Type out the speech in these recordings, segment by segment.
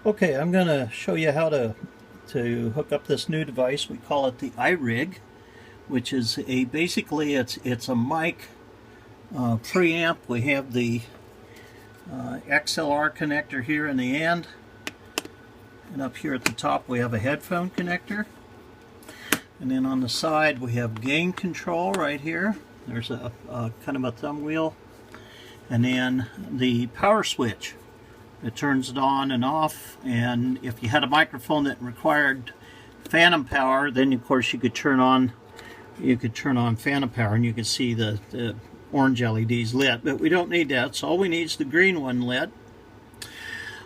Okay, I'm going to show you how to hook up this new device. We call it the iRig, which is basically it's a mic preamp. We have the XLR connector here in the end, and up here at the top we have a headphone connector, and then on the side we have gain control right here. There's a kind of a thumb wheel, and then the power switch. It turns it on and off, and if you had a microphone that required phantom power, then of course you could turn on phantom power, and you could see the orange LEDs lit. But we don't need that, so all we need is the green one lit.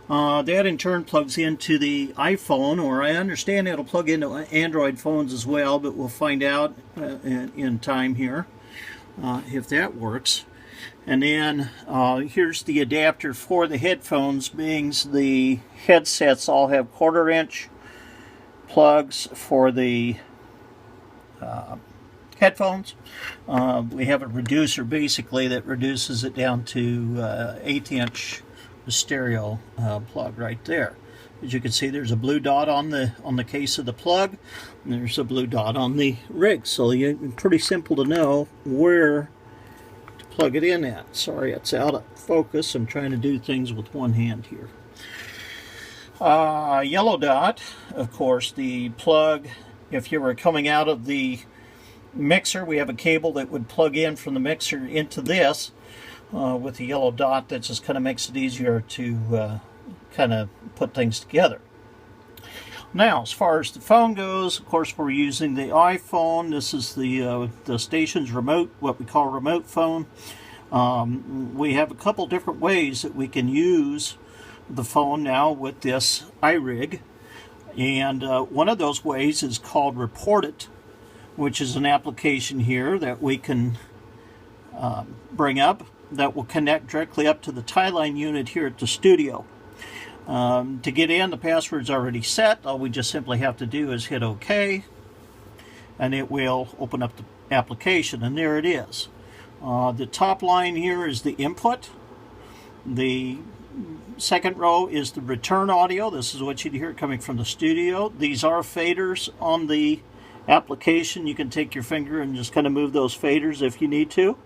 That in turn plugs into the iPhone, or I understand it'll plug into Android phones as well, but we'll find out in time here if that works. And then here's the adapter for the headphones, being the headsets all have 1/4 inch plugs for the headphones. We have a reducer basically that reduces it down to 1/8 inch stereo plug right there. As you can see, there's a blue dot on the case of the plug, and there's a blue dot on the rig, so it's pretty simple to know where plug it in at. Sorry, it's out of focus. I'm trying to do things with one hand here. Yellow dot, of course, the plug. If you were coming out of the mixer, we have a cable that would plug in from the mixer into this with the yellow dot. That just kind of makes it easier to kind of put things together. Now, as far as the phone goes, of course, we're using the iPhone. This is the station's remote, what we call remote phone. We have a couple different ways that we can use the phone now with this iRig, and one of those ways is called Report It, which is an application here that we can bring up that will connect directly up to the tie line unit here at the studio. To get in, the password's already set. All we just simply have to do is hit OK, and it will open up the application, and there it is. The top line here is the input. The second row is the return audio. This is what you'd hear coming from the studio. These are faders on the application. You can take your finger and just kind of move those faders if you need to.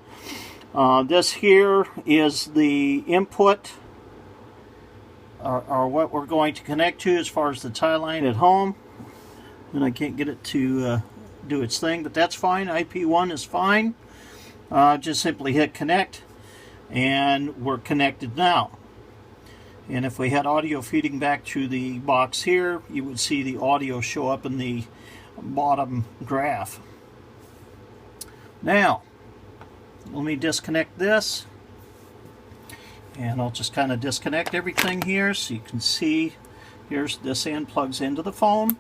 This here is the input, or what we're going to connect to as far as the tie line at home. And I can't get it to do its thing, but that's fine. IP1 is fine. Just simply hit connect, and we're connected now. And if we had audio feeding back to the box here, you would see the audio show up in the bottom graph. Now, let me disconnect this. And I'll just kind of disconnect everything here so you can see. Here's this end plugs into the phone.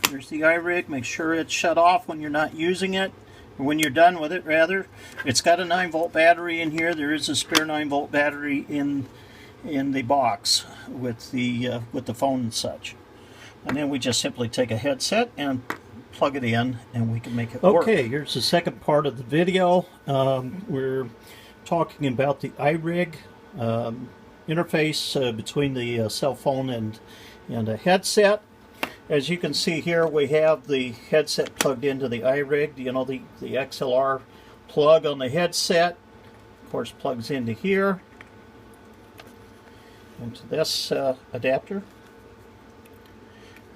Here's the iRig. Make sure it's shut off when you're not using it, or when you're done with it rather. It's got a 9-volt battery in here. There is a spare 9-volt battery in the box with the phone and such. And then we just simply take a headset and plug it in, and we can make it work. Okay, here's the second part of the video. We're talking about the iRig interface between the cell phone and a headset. As you can see here, we have the headset plugged into the iRig. You know, the XLR plug on the headset, of course, plugs into here, into this adapter.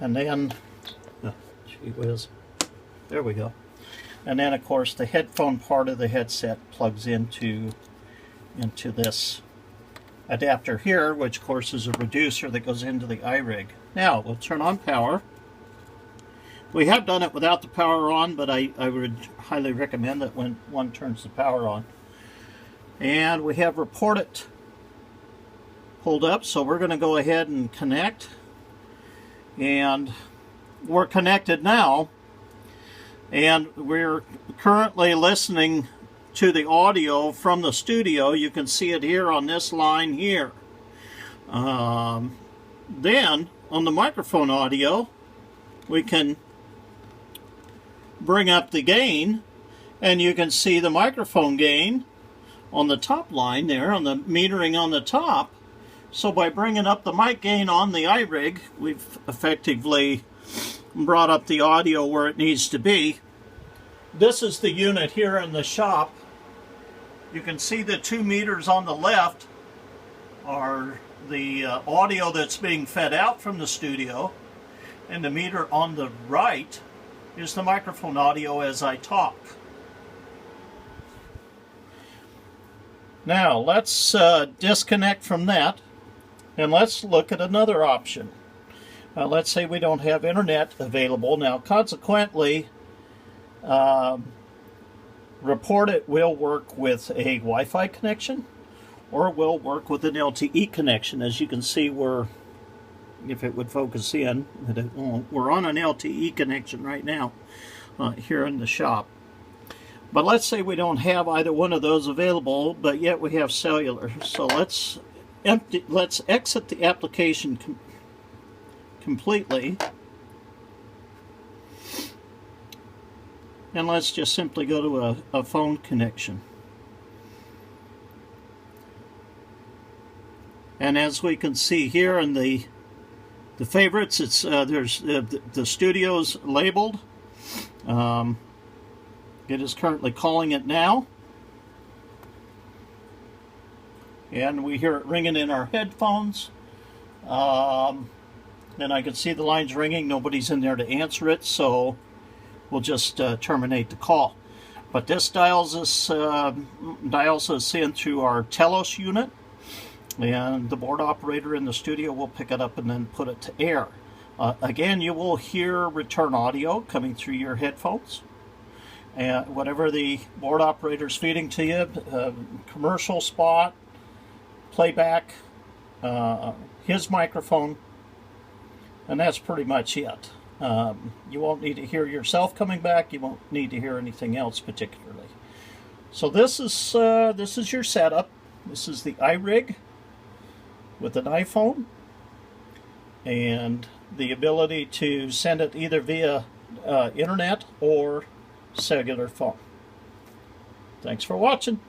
And then, gee whiz, there we go. And then, of course, the headphone part of the headset plugs into this adapter here, which, of course, is a reducer that goes into the iRig. Now, we'll turn on power. We have done it without the power on, but I would highly recommend that when one turns the power on. And we have Report It pulled up, so we're going to go ahead and connect. And we're connected now. And we're currently listening to the audio from the studio. You can see it here on this line here. Then on the microphone audio, we can bring up the gain, and you can see the microphone gain on the top line there, on the metering on the top. So by bringing up the mic gain on the iRig, we've effectively brought up the audio where it needs to be. This is the unit here in the shop. You can see the 2 meters on the left are the audio that's being fed out from the studio, and the meter on the right is the microphone audio as I talk. Now let's disconnect from that and let's look at another option. Let's say we don't have internet available. Now consequently, Report It will work with a Wi-Fi connection, or it will work with an LTE connection. As you can see, if it would focus in, but it won't. We're on an LTE connection right now here in the shop. But let's say we don't have either one of those available, but yet we have cellular. So let's exit the application completely. And let's just simply go to a phone connection. And as we can see here in the favorites, it's there's the studio's labeled. It is currently calling it now. And we hear it ringing in our headphones. And I can see the lines ringing. Nobody's in there to answer it, so we'll just terminate the call. But this dials us in through our Telos unit, and the board operator in the studio will pick it up and then put it to air. Again, you will hear return audio coming through your headphones. And whatever the board operator is feeding to you, commercial spot, playback, his microphone, and that's pretty much it. You won't need to hear yourself coming back. You won't need to hear anything else particularly. So this is your setup. This is the iRig with an iPhone, and the ability to send it either via internet or cellular phone. Thanks for watching.